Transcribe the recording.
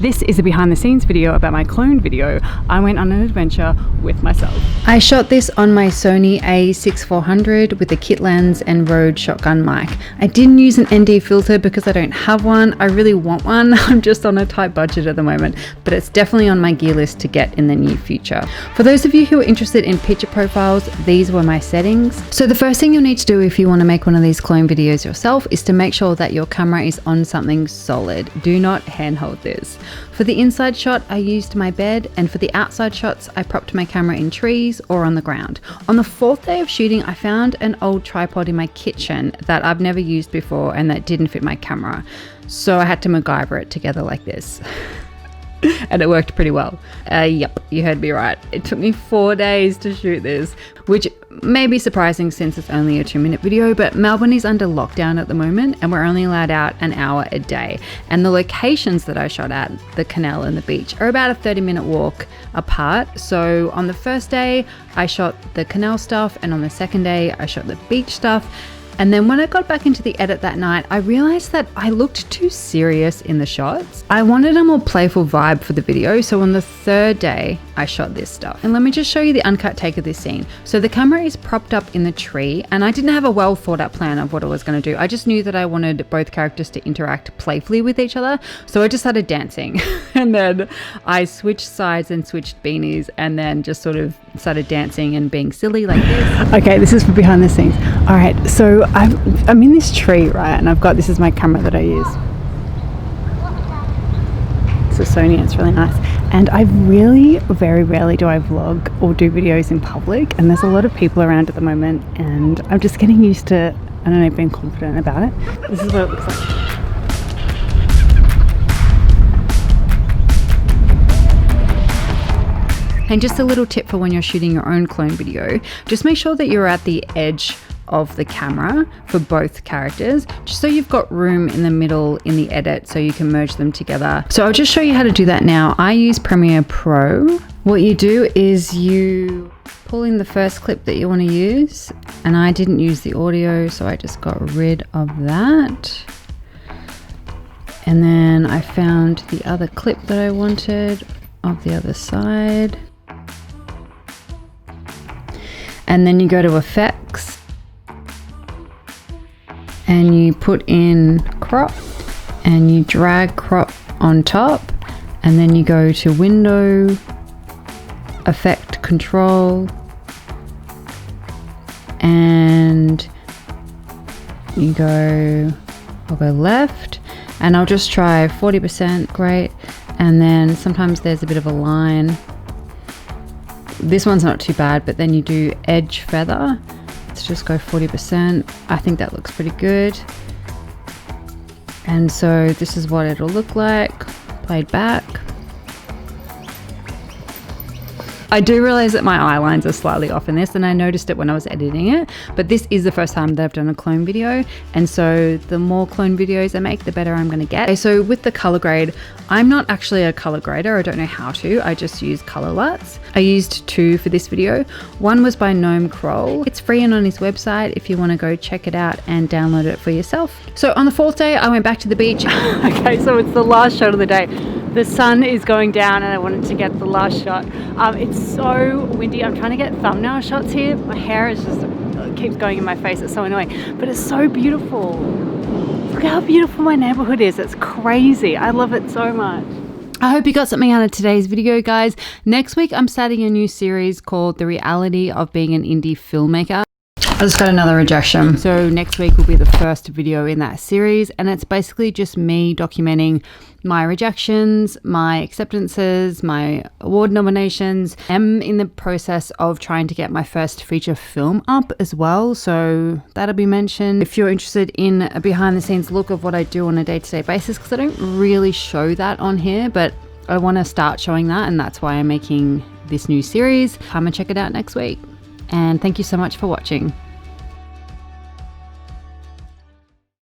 This is a behind the scenes video about my clone video. I went on an adventure with myself. I shot this on my Sony a6400 with a kit lens and Rode shotgun mic. I didn't use an ND filter because I don't have one. I really want one. I'm just on a tight budget at the moment, but it's definitely on my gear list to get in the near future. For those of you who are interested in picture profiles, these were my settings. So the first thing you'll need to do if you want to make one of these clone videos yourself is to make sure that your camera is on something solid. Do not handhold this. For the inside shot, I used my bed, and for the outside shots, I propped my camera in trees or on the ground. On the fourth day of shooting, I found an old tripod in my kitchen that I've never used before and that didn't fit my camera. So I had to MacGyver it together like this. And it worked pretty well. Yep, you heard me right. It took me 4 days to shoot this, which may be surprising since it's only a 2-minute video, but Melbourne is under lockdown at the moment and we're only allowed out an hour a day. And the locations that I shot at, the canal and the beach, are about a 30-minute walk apart. So on the first day, I shot the canal stuff, and on the second day, I shot the beach stuff. And then when I got back into the edit that night, I realized that I looked too serious in the shots. I wanted a more playful vibe for the video, so on the third day, I shot this stuff. And let me just show you the uncut take of this scene. So the camera is propped up in the tree, and I didn't have a well thought out plan of what I was gonna do. I just knew that I wanted both characters to interact playfully with each other, so I just started dancing. And then I switched sides and switched beanies, and then just sort of started dancing and being silly like this. Okay, this is for behind the scenes. All right, so I'm in this tree, right, and this is my camera that I use. It's a Sony, it's really nice. And I really, very rarely do I vlog or do videos in public, and there's a lot of people around at the moment, and I'm just getting used to, I don't know, being confident about it. This is what it looks like. And just a little tip for when you're shooting your own clone video, just make sure that you're at the edge of the camera for both characters, just so you've got room in the middle in the edit so you can merge them together. So I'll just show you how to do that now. I use Premiere Pro. What you do is you pull in the first clip that you want to use, and I didn't use the audio, so I just got rid of that. And then I found the other clip that I wanted of the other side. And then you go to effects and you put in crop and you drag crop on top, and then you go to window, effect control, and I'll go left, and I'll just try 40%, great. And then sometimes there's a bit of a line. This one's not too bad, but then you do edge feather. Let's just go 40%. I think that looks pretty good. And so this is what it'll look like, played back. I do realize that my eye lines are slightly off in this, and I noticed it when I was editing it, but this is the first time that I've done a clone video, and so the more clone videos I make, the better I'm going to get. Okay, so with the color grade, I'm not actually a color grader. I don't know how to. I just use color LUTs. I used 2 for this video. One was by Gnome Kroll. It's free and on his website if you want to go check it out and download it for yourself. So on the 4th day, I went back to the beach. Okay, so it's the last shot of the day. The sun is going down and I wanted to get the last shot. It's so windy. I'm trying to get thumbnail shots here. My hair is just keeps going in my face. It's so annoying, but it's so beautiful. Look how beautiful my neighborhood is. It's crazy. I love it so much. I hope you got something out of today's video, guys. Next week, I'm starting a new series called The Reality of Being an Indie Filmmaker. I just got another rejection. So next week will be the first video in that series, and it's basically just me documenting my rejections, my acceptances, my award nominations. I'm in the process of trying to get my first feature film up as well, so that'll be mentioned. If you're interested in a behind the scenes look of what I do on a day-to-day basis, because I don't really show that on here, but I want to start showing that, and that's why I'm making this new series. Come and check it out next week. And thank you so much for watching.